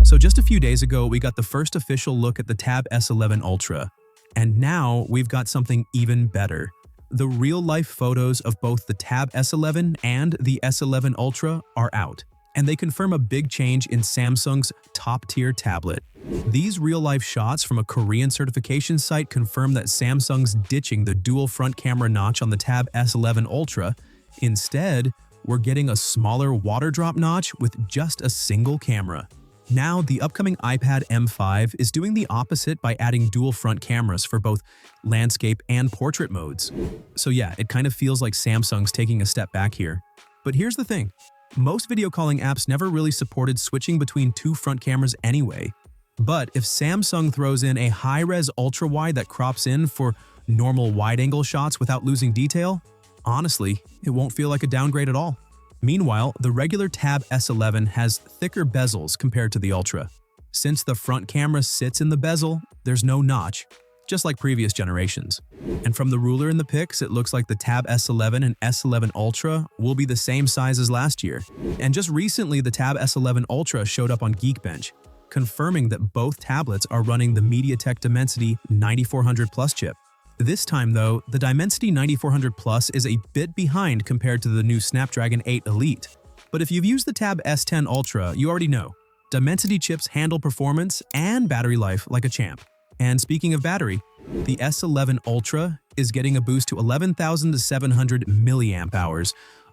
So just a few days ago, we got the first official look at the Tab S11 Ultra. And now we've got something even better. The real-life photos of both the Tab S11 and the S11 Ultra are out, and they confirm a big change in Samsung's top-tier tablet. These real-life shots from a Korean certification site confirm that Samsung's ditching the dual front camera notch on the Tab S11 Ultra. Instead, we're getting a smaller water drop notch with just a single camera. Now, the upcoming iPad M5 is doing the opposite by adding dual front cameras for both landscape and portrait modes. So yeah, it kind of feels like Samsung's taking a step back here. But here's the thing. Most video calling apps never really supported switching between two front cameras anyway. But if Samsung throws in a high-res ultra-wide that crops in for normal wide-angle shots without losing detail, honestly, it won't feel like a downgrade at all. Meanwhile, the regular Tab S11 has thicker bezels compared to the Ultra. Since the front camera sits in the bezel, there's no notch, just like previous generations. And from the ruler in the pics, it looks like the Tab S11 and S11 Ultra will be the same size as last year. And just recently, the Tab S11 Ultra showed up on Geekbench, confirming that both tablets are running the MediaTek Dimensity 9400 Plus chip. This time, though, the Dimensity 9400 Plus is a bit behind compared to the new Snapdragon 8 Elite. But if you've used the Tab S10 Ultra, you already know. Dimensity chips handle performance and battery life like a champ. And speaking of battery, the S11 Ultra is getting a boost to 11,700 mAh,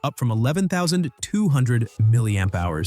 up from 11,200 mAh.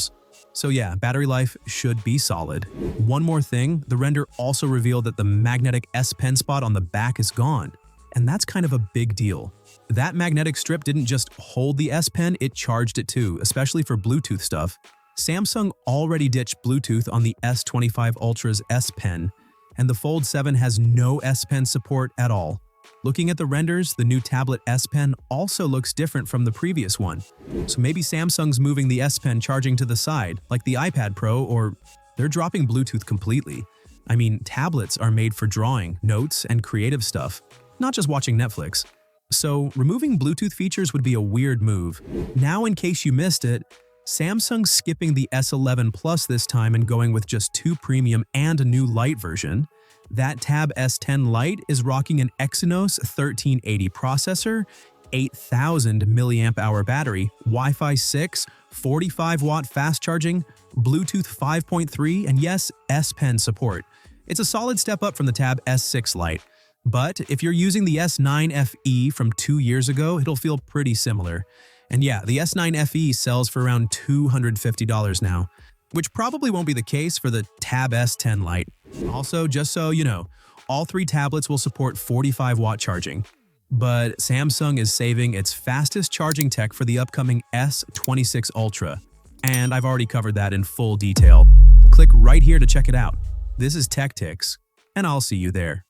So yeah, battery life should be solid. One more thing, the render also revealed that the magnetic S Pen spot on the back is gone. And that's kind of a big deal. That magnetic strip didn't just hold the S Pen, it charged it too, especially for Bluetooth stuff. Samsung already ditched Bluetooth on the S25 Ultra's S Pen, and the Fold 7 has no S Pen support at all. Looking at the renders, the new tablet S Pen also looks different from the previous one. So maybe Samsung's moving the S Pen charging to the side, like the iPad Pro, or they're dropping Bluetooth completely. I mean, tablets are made for drawing, notes, and creative stuff, not just watching Netflix. So removing Bluetooth features would be a weird move. Now, in case you missed it, Samsung's skipping the S11 Plus this time and going with just two premium and a new light version. That Tab S10 Lite is rocking an Exynos 1380 processor, 8,000 mAh battery, Wi-Fi 6, 45-watt fast charging, Bluetooth 5.3, and yes, S Pen support. It's a solid step up from the Tab S6 Lite. But if you're using the S9 FE from 2 years ago, it'll feel pretty similar. And yeah, the S9 FE sells for around $250 now, which probably won't be the case for the Tab S10 Lite. Also, just so you know, all three tablets will support 45-watt charging. But Samsung is saving its fastest charging tech for the upcoming S26 Ultra. And I've already covered that in full detail. Click right here to check it out. This is Techtics, and I'll see you there.